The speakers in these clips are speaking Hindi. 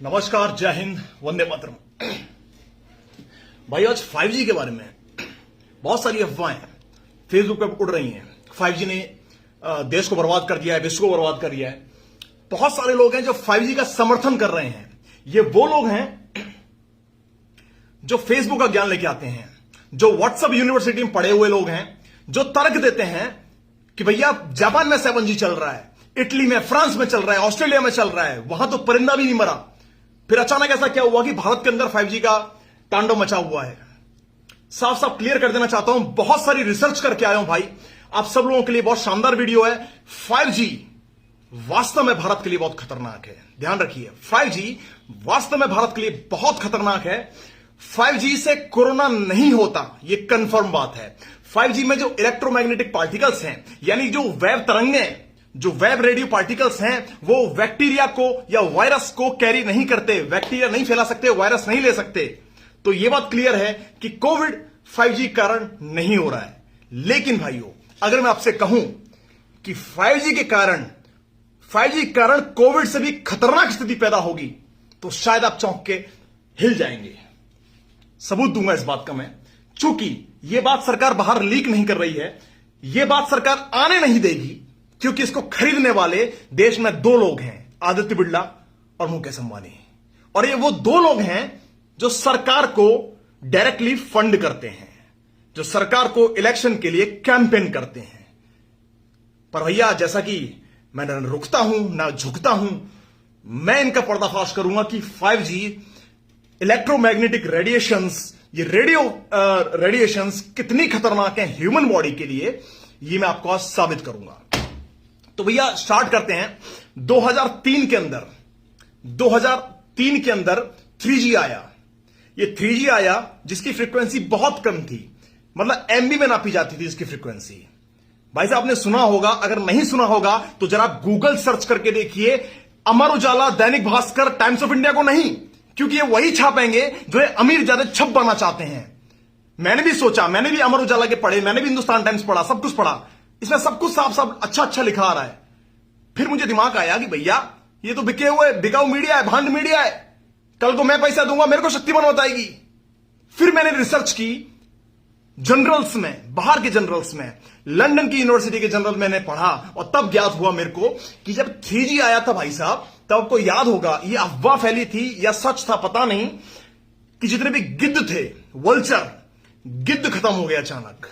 नमस्कार, जय हिंद, वंदे मातरम। भाई आज 5G के बारे में बहुत सारी अफवाहें फेसबुक पे उड़ रही हैं। 5G ने देश को बर्बाद कर दिया है, विश्व को बर्बाद कर दिया है। बहुत सारे लोग हैं जो 5G का समर्थन कर रहे हैं। ये वो लोग हैं जो फेसबुक का ज्ञान लेके आते हैं, जो व्हाट्सएप यूनिवर्सिटी में पढ़े हुए लोग हैं, जो तर्क देते हैं कि भैया जापान में 7G चल रहा है, इटली में, फ्रांस में चल रहा है, ऑस्ट्रेलिया में चल रहा है, वहां तो परिंदा भी नहीं मरा। फिर अचानक ऐसा क्या हुआ कि भारत के अंदर 5G का तांडव मचा हुआ है। साफ साफ क्लियर कर देना चाहता हूं, बहुत सारी रिसर्च करके आया हूं भाई, आप सब लोगों के लिए बहुत शानदार वीडियो है। 5G वास्तव में भारत के लिए बहुत खतरनाक है, ध्यान रखिए। 5G वास्तव में भारत के लिए बहुत खतरनाक है। 5G से कोरोना नहीं होता, यह कंफर्म बात है। 5G में जो इलेक्ट्रोमैग्नेटिक पार्टिकल्स हैं, यानी जो वेव तरंगें, जो वेब रेडियो पार्टिकल्स हैं, वो बैक्टीरिया को या वायरस को कैरी नहीं करते। बैक्टीरिया नहीं फैला सकते, वायरस नहीं ले सकते। तो यह बात क्लियर है कि कोविड 5G कारण नहीं हो रहा है। लेकिन भाइयों, अगर मैं आपसे कहूं कि 5G के कारण कोविड से भी खतरनाक स्थिति पैदा होगी, तो शायद आप चौंक के हिल जाएंगे। सबूत दूंगा इस बात का मैं, चूंकि यह बात सरकार बाहर लीक नहीं कर रही है, यह बात सरकार आने नहीं देगी, क्योंकि इसको खरीदने वाले देश में दो लोग हैं, आदित्य बिड़ला और मुकेश अंबानी। और ये वो दो लोग हैं जो सरकार को डायरेक्टली फंड करते हैं, जो सरकार को इलेक्शन के लिए कैंपेन करते हैं। पर भैया, जैसा कि मैं न रुकता हूं ना झुकता हूं, मैं इनका पर्दाफाश करूंगा कि 5G इलेक्ट्रोमैग्नेटिक रेडिएशंस, ये रेडिएशंस कितनी खतरनाक हैं ह्यूमन बॉडी के लिए, ये मैं आपको आज साबित करूंगा। तो भैया स्टार्ट करते हैं। 2003 के अंदर 3G आया। ये 3G आया जिसकी फ्रीक्वेंसी बहुत कम थी, मतलब MB में नापी जाती थी इसकी फ्रीक्वेंसी। भाई साहब, आपने सुना होगा, अगर नहीं सुना होगा तो जरा गूगल सर्च करके देखिए, Amar Ujala, Dainik Bhaskar, times of India को नहीं, क्योंकि ये वही छापेंगे जो ये अमीर ज्यादा छप बनना चाहते हैं। मैंने भी सोचा, मैंने भी अमर उजाला के पढ़े, मैंने भी हिंदुस्तान टाइम्स पढ़ा, सब कुछ पढ़ा, इसमें सब कुछ साफ साफ अच्छा लिखा आ रहा है। फिर मुझे दिमाग आया कि भैया ये तो बिकाऊ मीडिया है, भांड मीडिया है, कल को मैं पैसा दूंगा, मेरे को शक्तिमान बताएगी। फिर मैंने रिसर्च की जनरल्स में, बाहर के जनरल्स में, लंदन की यूनिवर्सिटी के जनरल मैंने पढ़ा, और तब ज्ञात हुआ मेरे को कि जब 3G आया था भाई साहब, तब आपको याद होगा, ये अफवाह फैली थी या सच था पता नहीं, कि जितने भी गिद्ध थे, वल्चर, गिद्ध खत्म हो गया अचानक।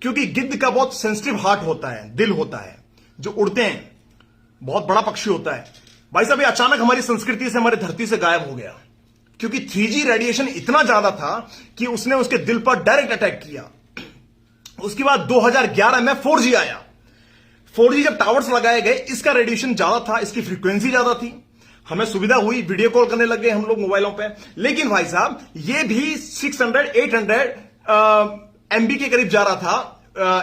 क्योंकि गिद्ध का बहुत सेंसिटिव हार्ट होता है, दिल होता है, जो उड़ते हैं, बहुत बड़ा पक्षी होता है। भाई साहब, ये अचानक हमारी संस्कृति से, हमारी धरती से गायब हो गया, क्योंकि 3G रेडिएशन इतना ज्यादा था कि उसने उसके दिल पर डायरेक्ट अटैक किया। उसके बाद 2011 में 4G आया। 4G जब टावर्स लगाए गए, इसका रेडिएशन ज्यादा था, इसकी फ्रीक्वेंसी ज्यादा थी, हमें सुविधा हुई, वीडियो कॉल करने लग गए हम लोग मोबाइलों पे। लेकिन भाई साहब, ये भी 600-800 MB के करीब जा रहा था,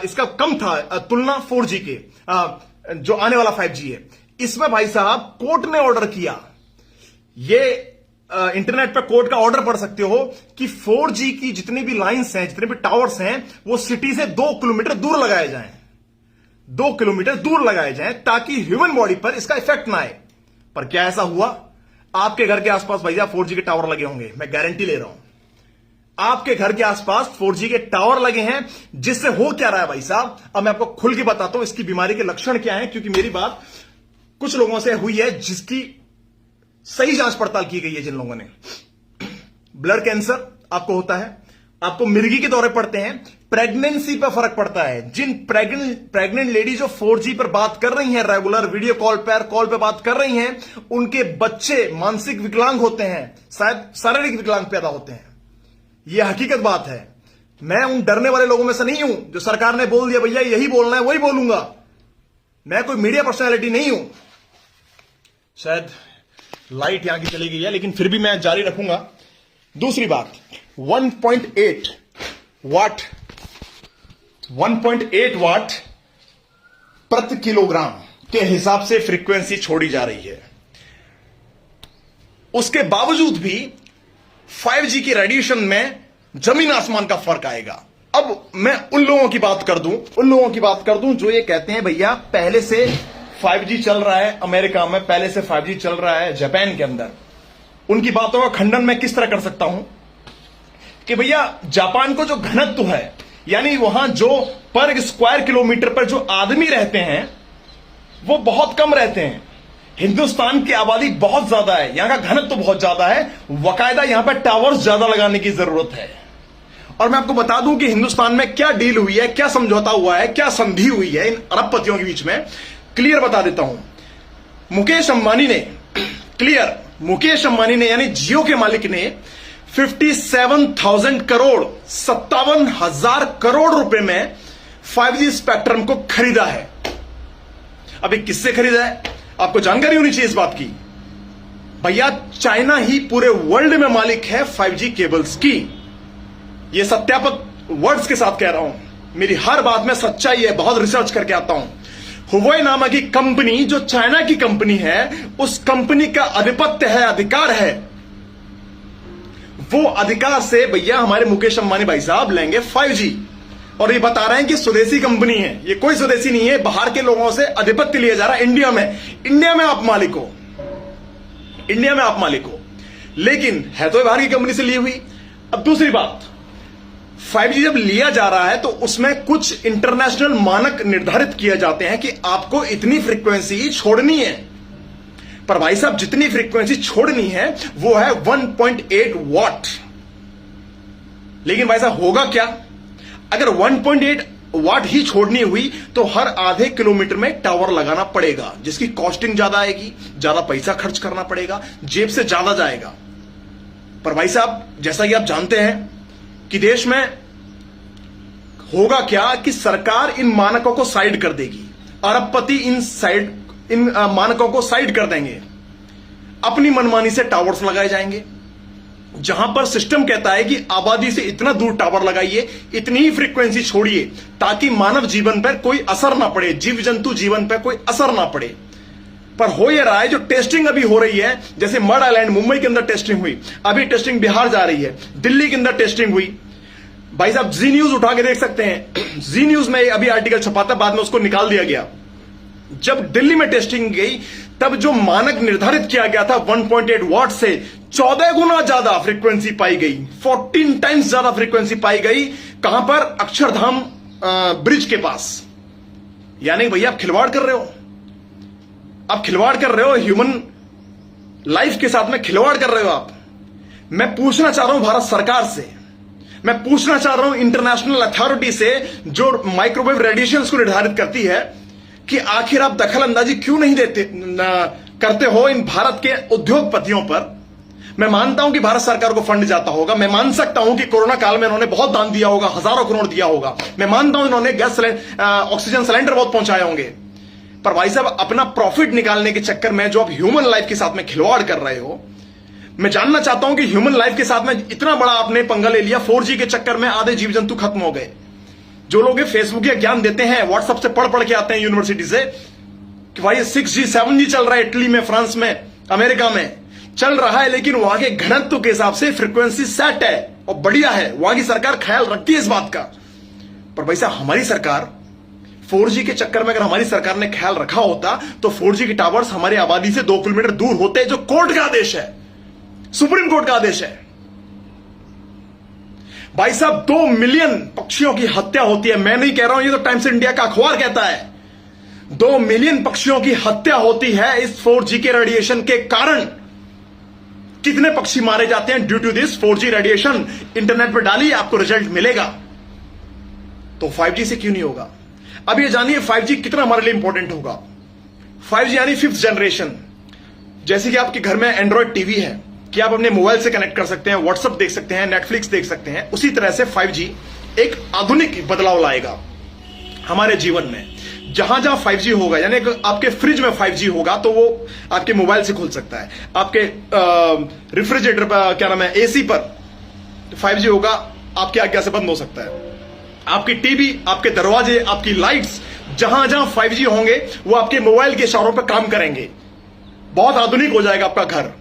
इसका कम था तुलना 4G के, जो आने वाला 5G है। इसमें भाई साहब कोर्ट ने ऑर्डर किया, ये इंटरनेट पे कोर्ट का ऑर्डर पढ़ सकते हो, कि 4G की जितनी भी लाइंस हैं, जितने भी टावर्स हैं, वो सिटी से 2 किलोमीटर दूर लगाए जाएं, 2 किलोमीटर दूर लगाए जाएं, ताकि ह्यूमन बॉडी पर इसका इफेक्ट ना आए। पर क्या ऐसा हुआ? आपके घर के आसपास भैया 4G के टावर लगे होंगे, मैं गारंटी ले रहा हूं, आपके घर के आसपास 4G के टावर लगे हैं। जिससे हो क्या रहा है भाई साहब, अब मैं आपको खुल के बताता हूं इसकी बीमारी के लक्षण क्या हैं, क्योंकि मेरी बात कुछ लोगों से हुई है जिसकी सही जांच पड़ताल की गई है। जिन लोगों ने ब्लड कैंसर आपको होता है, आपको मिर्गी के दौरे पड़ते हैं, प्रेगनेंसी पर फर्क पड़ता है। जिन प्रेग्नेंट लेडी जो 4G पर बात कर रही हैं, रेगुलर वीडियो कॉल पे बात कर रही हैं, उनके बच्चे मानसिक विकलांग होते हैं, शायद शारीरिक विकलांग पैदा होते हैं। यह हकीकत बात है। मैं उन डरने वाले लोगों में से नहीं हूं जो सरकार ने बोल दिया भैया यही बोलना है वही बोलूंगा। मैं कोई मीडिया पर्सनालिटी नहीं हूं। शायद लाइट यहां की चली गई है, लेकिन फिर भी मैं जारी रखूंगा। दूसरी बात, 1.8 वाट प्रति किलोग्राम के हिसाब से फ्रीक्वेंसी छोड़ी जा रही है। उसके बावजूद भी 5G की रेडिएशन में जमीन आसमान का फर्क आएगा। अब मैं उन लोगों की बात कर दूं जो ये कहते हैं भैया पहले से 5G चल रहा है, अमेरिका में पहले से 5G चल रहा है, जापान के अंदर। उनकी बातों का खंडन मैं किस तरह कर सकता हूं कि भैया जापान को जो घनत्व है, यानी वहां जो पर स्क्वायर किलोमीटर पर जो आदमी रहते हैं वो बहुत कम रहते हैं। हिंदुस्तान की आबादी बहुत ज्यादा है, यहां का घनत्व बहुत ज्यादा है, वकायदा यहां पर टावर्स ज्यादा लगाने की जरूरत है। और मैं आपको बता दूं कि हिंदुस्तान में क्या डील हुई है, क्या समझौता हुआ है, क्या संधि हुई है इन अरबपतियों के बीच में, क्लियर बता देता हूं। मुकेश अंबानी ने यानी जियो के मालिक ने 57,000 करोड़ 57,000 करोड़ रुपए में 5G स्पेक्ट्रम को खरीदा है। अभी किससे खरीदा है आपको जानकारी होनी चाहिए इस बात की। भैया चाइना ही पूरे वर्ल्ड में मालिक है 5G केबल्स की। यह सत्यापक वर्ड्स के साथ कह रहा हूं, मेरी हर बात में सच्चाई है, बहुत रिसर्च करके आता हूं। हुवेई नामक की कंपनी जो चाइना की कंपनी है, उस कंपनी का आधिपत्य है, अधिकार है। वो अधिकार से भैया हमारे मुकेश अंबानी भाई साहब लेंगे 5G। और ये बता रहे हैं कि स्वदेशी कंपनी है, ये कोई स्वदेशी नहीं है, बाहर के लोगों से आधिपत्य लिया जा रहा है इंडिया में आप मालिक हो, इंडिया में आप मालिक हो, लेकिन है तो बाहर की कंपनी से ली हुई। अब दूसरी बात, 5G जब लिया जा रहा है तो उसमें कुछ इंटरनेशनल मानक निर्धारित किए जाते हैं कि आपको इतनी फ्रीक्वेंसी छोड़नी है। पर भाई साहब जितनी फ्रीक्वेंसी छोड़नी है वो है 1.8 वॉट। लेकिन भाई साहब होगा क्या, अगर 1.8 वाट ही छोड़नी हुई तो हर आधे किलोमीटर में टावर लगाना पड़ेगा, जिसकी कॉस्टिंग ज्यादा आएगी, ज्यादा पैसा खर्च करना पड़ेगा, जेब से ज्यादा जाएगा। पर भाई साहब जैसा कि आप जानते हैं कि देश में होगा क्या कि सरकार इन मानकों को साइड कर देगी, अरबपति इन मानकों को साइड कर देंगे, अपनी मनमानी से टावर्स लगाए जाएंगे। जहां पर सिस्टम कहता है कि आबादी से इतना दूर टावर लगाइए, इतनी ही फ्रीक्वेंसी छोड़िए ताकि मानव जीवन पर कोई असर ना पड़े, जीव जंतु जीवन पर कोई असर ना पड़े। पर हो यह रहा है, जो टेस्टिंग अभी हो रही है, जैसे मड आइलैंड मुंबई के अंदर टेस्टिंग हुई, अभी टेस्टिंग बिहार जा रही है, दिल्ली के अंदर टेस्टिंग हुई। भाई साहब जी न्यूज उठा के देख सकते हैं, जी न्यूज में अभी आर्टिकल छपा था, बाद में उसको निकाल दिया गया। जब दिल्ली में टेस्टिंग गई तब जो मानक निर्धारित किया गया था 1.8 वॉट से 14 गुना ज्यादा फ्रीक्वेंसी पाई गई, 14 टाइम्स ज्यादा फ्रीक्वेंसी पाई गई। कहां पर, अक्षरधाम ब्रिज के पास। यानी भैया आप खिलवाड़ कर रहे हो, आप खिलवाड़ कर रहे हो, ह्यूमन लाइफ के साथ में खिलवाड़ कर रहे हो आप। मैं पूछना चाह रहा हूं भारत सरकार से, मैं पूछना चाह रहा हूं इंटरनेशनल अथॉरिटी से जो माइक्रोवेव रेडिएशंस को निर्धारित करती है, कि आखिर आप दखल अंदाजी क्यों नहीं करते हो इन भारत के उद्योगपतियों पर। मैं मानता हूं कि भारत सरकार को फंड जाता होगा, मैं मान सकता हूं कि कोरोना काल में इन्होंने बहुत दान दिया होगा, हजारों करोड़ दिया होगा, मैं मानता हूं इन्होंने गैस ऑक्सीजन सिलेंडर बहुत पहुंचाए होंगे। पर भाई साहब अपना प्रॉफिट निकालने के चक्कर में जो आप ह्यूमन लाइफ के साथ में खिलवाड़ कर रहे हो, मैं जानना चाहता हूं कि ह्यूमन लाइफ के साथ में इतना बड़ा आपने पंगा ले लिया, 4G के चक्कर में आधे जीव जंतु खत्म हो गए। जो लोग फेसबुक या ज्ञान देते हैं, व्हाट्सएप से पढ़ के आते हैं यूनिवर्सिटी से कि भाई 6G 7G चल रहा है इटली में, फ्रांस में, अमेरिका में चल रहा है, लेकिन वहां के घनत्व के हिसाब से फ्रीक्वेंसी सेट है और बढ़िया है, वहां की सरकार ख्याल रखती है इस बात का। पर भाई साहब हमारी सरकार 4G के चक्कर में, अगर हमारी सरकार ने ख्याल रखा होता तो 4G के टावर्स हमारी आबादी से 2 किलोमीटर दूर होते, जो कोर्ट का आदेश है, सुप्रीम कोर्ट का आदेश है। भाई साहब 2 मिलियन पक्षियों की हत्या होती है, मैं नहीं कह रहा हूं, ये तो टाइम्स इंडिया का अखबार कहता है। 2 मिलियन पक्षियों की हत्या होती है इस 4G के रेडिएशन के कारण। कितने पक्षी मारे जाते हैं due to this 4G radiation, internet पर डालिए आपको रिजल्ट मिलेगा। तो 5G से क्यों नहीं होगा? अब ये जानिए 5G कितना हमारे लिए इंपॉर्टेंट होगा। 5G यानी 5th जनरेशन। जैसे कि आपके घर में एंड्रॉयड टीवी है कि आप अपने मोबाइल से कनेक्ट कर सकते हैं, व्हाट्सएप देख सकते हैं, नेटफ्लिक्स देख सकते हैं, उसी तरह से 5G एक आधुनिक बदलाव लाएगा हमारे जीवन में। जहां जहां 5G होगा, यानी आपके फ्रिज में 5G होगा तो वो आपके मोबाइल से खुल सकता है, आपके रेफ्रिजरेटर पर, क्या नाम है, एसी पर 5G होगा, आपकी आज्ञा से बंद हो सकता है। आपकी टीवी, आपके दरवाजे, आपकी लाइट्स, जहां जहां 5G होंगे वो आपके मोबाइल के इशारों पर काम करेंगे। बहुत आधुनिक हो जाएगा आपका घर।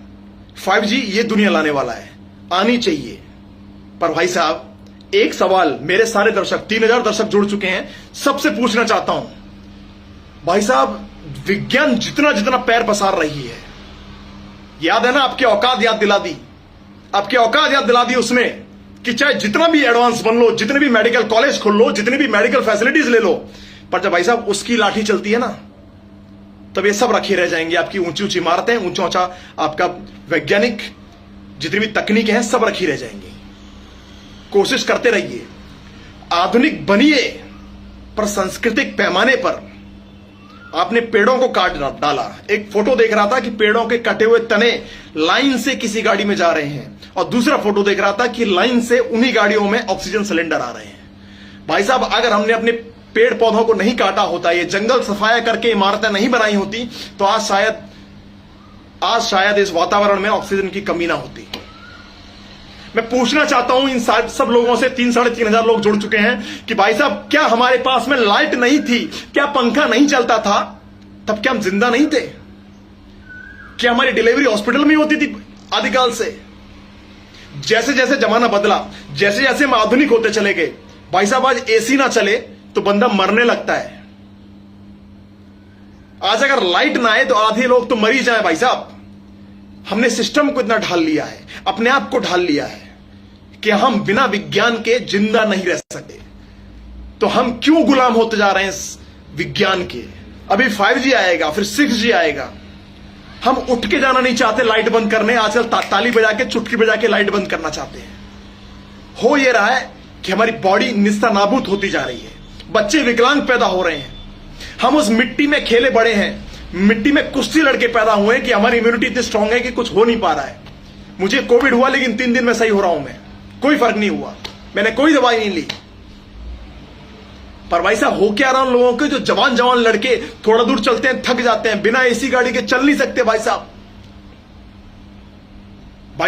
5G ये दुनिया लाने वाला है, आनी चाहिए। पर भाई साहब एक सवाल मेरे सारे दर्शक, 3000 दर्शक जुड़ चुके हैं, सबसे पूछना चाहता हूं। भाई साहब विज्ञान जितना जितना पैर पसार रही है, याद है ना, आपकी औकात याद दिला दी, आपकी औकात याद दिला दी उसने कि चाहे जितना भी एडवांस बन लो, जितने भी मेडिकल कॉलेज खोल लो, जितनी भी मेडिकल फैसिलिटीज ले लो, पर जब भाई साहब उसकी लाठी चलती है ना, तब ये सब रखे रह जाएंगे। आपकी ऊंची ऊंची इमारतें, ऊंचा ऊंचा आपका वैज्ञानिक जितनी भी तकनीकें हैं, सब रखी रह जाएंगी। कोशिश करते रहिए, आधुनिक बनिए, पर सांस्कृतिक पैमाने पर आपने पेड़ों को काट डाला। एक फोटो देख रहा था कि पेड़ों के कटे हुए तने लाइन से किसी गाड़ी में जा रहे हैं, और दूसरा फोटो देख रहा था कि लाइन से उन्हीं गाड़ियों में ऑक्सीजन सिलेंडर आ रहे हैं। भाई साहब, अगर हमने अपने पेड़ पौधों को नहीं काटा होता, ये जंगल सफाया करके इमारतें नहीं बनाई होती, तो आज शायद इस वातावरण में ऑक्सीजन की कमी ना होती। मैं पूछना चाहता हूं इन सब लोगों से, 3,500 लोग जुड़ चुके हैं, कि भाई साहब क्या हमारे पास में लाइट नहीं थी, क्या पंखा नहीं चलता था, तब क्या हम जिंदा नहीं थे? क्या हमारी डिलीवरी हॉस्पिटल में होती थी आदिकाल से? जैसे जैसे जमाना बदला, जैसे जैसे हम आधुनिक होते चले गए, भाई साहब आज एसी ना चले तो बंदा मरने लगता है। आज अगर लाइट ना आए तो आधे लोग तो मर ही जाए। भाई साहब, हमने सिस्टम को इतना ढाल लिया है, अपने आप को ढाल लिया है कि हम बिना विज्ञान के जिंदा नहीं रह सकते। तो हम क्यों गुलाम होते जा रहे हैं इस विज्ञान के? अभी 5G आएगा, फिर 6G आएगा। हम उठ के जाना नहीं चाहते लाइट बंद करने, आजकल ताली बजा के, चुटकी बजा के लाइट बंद करना चाहते हैं। हो ये रहा है कि हमारी बॉडी निस्ता नाबूद होती जा रही है, बच्चे विकलांग पैदा हो रहे हैं। हम उस मिट्टी में खेले बड़े हैं, मिट्टी में कुश्ती लड़के पैदा हुए कि हमारी इम्यूनिटी इतनी स्ट्रांग है कि कुछ हो नहीं पा रहा है। मुझे कोविड हुआ, लेकिन 3 दिन में सही हो रहा हूं मैं, कोई फर्क नहीं हुआ, मैंने कोई दवाई नहीं ली। पर भाई साहब, हो क्या रहा उन लोगों के जो जवान लड़के थोड़ा दूर चलते हैं, थक जाते हैं, बिना एसी गाड़ी के चल नहीं सकते। भाई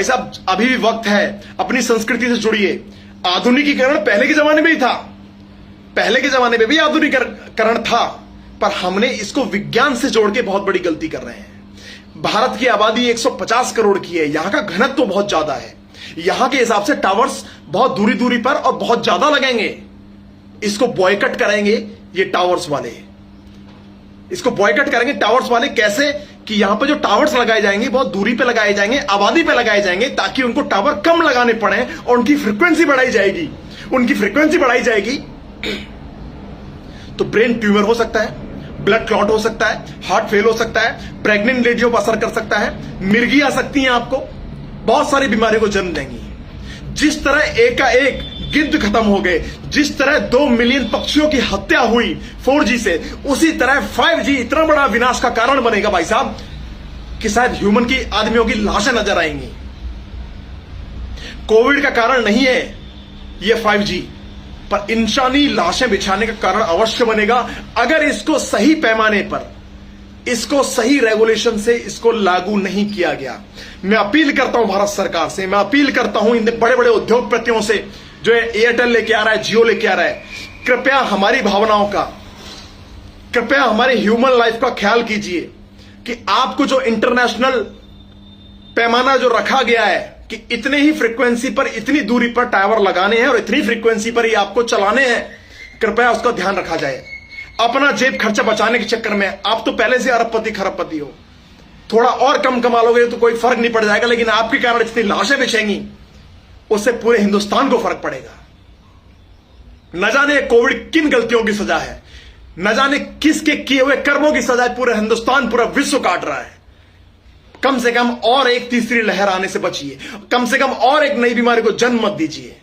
साहब, अभी भी वक्त है, अपनी संस्कृति से जुड़िए। आधुनिकीकरण पहले के जमाने में ही था, पहले के जमाने में भी आधुनिकीकरण था, पर हमने इसको विज्ञान से जोड़ के बहुत बड़ी गलती कर रहे हैं। भारत की आबादी 150 करोड़ की है, यहां का घनत्व तो बहुत ज्यादा है, यहां के हिसाब से टावर्स बहुत दूरी दूरी पर और बहुत ज्यादा लगेंगे। इसको बॉयकट करेंगे ये टावर्स वाले, इसको बॉयकट करेंगे टावर्स वाले। कैसे? कि यहां पर जो टावर्स लगाए जाएंगे बहुत दूरी पे लगाए जाएंगे, आबादी पे लगाए जाएंगे, ताकि उनको टावर कम लगाने पड़े और उनकी फ्रीक्वेंसी बढ़ाई जाएगी। उनकी फ्रीक्वेंसी बढ़ाई जाएगी तो ब्रेन ट्यूमर हो सकता है, ब्लड क्लॉट हो सकता है, हार्ट फेल हो सकता है, प्रेग्नेंट लेडियों पर असर कर सकता है, मिर्गी आ सकती हैं, आपको बहुत सारी बीमारियों को जन्म देंगी। जिस तरह एकाएक गिद्ध खत्म हो गए, जिस तरह 2 मिलियन पक्षियों की हत्या हुई 4G से, उसी तरह 5G इतना बड़ा विनाश का कारण बनेगा भाई साहब कि शायद ह्यूमन की, आदमियों की लाशें नजर आएंगी। कोविड का कारण नहीं है यह 5G, पर इंसानी लाशें बिछाने का कारण अवश्य बनेगा, अगर इसको सही पैमाने पर, इसको सही रेगुलेशन से इसको लागू नहीं किया गया। मैं अपील करता हूं भारत सरकार से, मैं अपील करता हूं इन बड़े बड़े उद्योगपतियों से, जो एयरटेल लेके आ रहा है, जियो लेके आ रहा है, कृपया हमारी भावनाओं का, कृपया हमारे ह्यूमन लाइफ का ख्याल कीजिए कि आपको जो इंटरनेशनल पैमाना जो रखा गया है कि इतने ही फ्रीक्वेंसी पर, इतनी दूरी पर टावर लगाने हैं और इतनी फ्रीक्वेंसी पर ही आपको चलाने हैं, कृपया उसका ध्यान रखा जाए। अपना जेब खर्चा बचाने के चक्कर में, आप तो पहले से अरबपति खरबपति हो, थोड़ा और कम कमा लोगे तो कोई फर्क नहीं पड़ जाएगा, लेकिन आपके कारण इतनी लाशें बिछेंगी, उससे पूरे हिंदुस्तान को फर्क पड़ेगा। न जाने कोविड किन गलतियों की सजा है, न जाने किसके किए हुए कर्मों की सजा पूरे हिंदुस्तान, पूरा विश्व काट रहा है। कम से कम और एक तीसरी लहर आने से बचिए, कम से कम और एक नई बीमारी को जन्म मत दीजिए।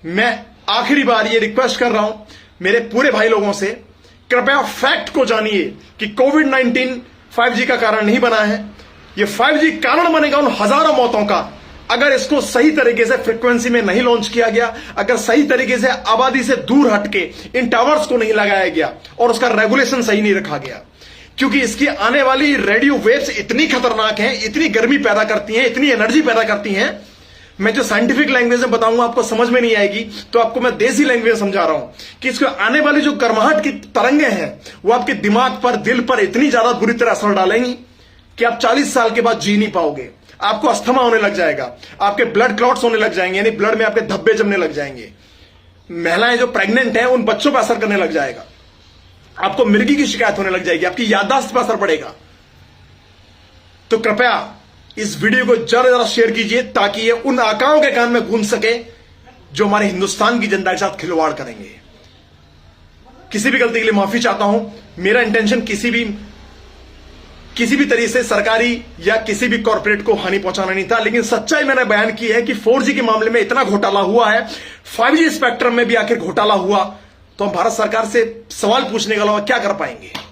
मैं आखिरी बार ये रिक्वेस्ट कर रहा हूं मेरे पूरे भाई लोगों से, कृपया फैक्ट को जानिए कि कोविड-19 5G का कारण नहीं बना है। ये 5G कारण बनेगा उन हजारों मौतों का, अगर इसको सही तरीके से फ्रीक्वेंसी में नहीं लॉन्च किया गया, अगर सही तरीके से आबादी से दूर हटके इन टावर्स को नहीं लगाया गया और उसका रेगुलेशन सही नहीं रखा गया। क्योंकि इसकी आने वाली रेडियो वेव्स इतनी खतरनाक हैं, इतनी गर्मी पैदा करती हैं, इतनी एनर्जी पैदा करती हैं, मैं जो साइंटिफिक लैंग्वेज में बताऊंगा आपको समझ में नहीं आएगी, तो आपको मैं देसी लैंग्वेज में समझा रहा हूं कि इसको आने वाली जो गर्माहट की तरंगे हैं वो आपके दिमाग पर, दिल पर इतनी ज्यादा बुरी तरह असर डालेंगी कि आप 40 साल के बाद जी नहीं पाओगे। आपको अस्थमा होने लग जाएगा, आपके ब्लड क्लॉट्स होने लग जाएंगे, यानी ब्लड में आपके धब्बे जमने लग जाएंगे। महिलाएं जो प्रेग्नेंट हैं उन बच्चों पर असर करने लग जाएगा, आपको मिर्गी की शिकायत होने लग जाएगी, आपकी याददाश्त पर असर पड़ेगा। तो कृपया इस वीडियो को ज्यादा से ज्यादा शेयर कीजिए ताकि ये उन आकाओं के कान में गूंज सके जो हमारे हिंदुस्तान की जनता के साथ खिलवाड़ करेंगे। किसी भी गलती के लिए माफी चाहता हूं। मेरा इंटेंशन किसी भी तरीके से सरकारी या किसी भी कॉर्पोरेट को हानि पहुंचाना नहीं था, लेकिन सच्चाई मैंने बयान की है कि 4G के मामले में इतना घोटाला हुआ है, 5G स्पेक्ट्रम में भी आखिर घोटाला हुआ, तो हम भारत सरकार से सवाल पूछने के अलावा क्या कर पाएंगे।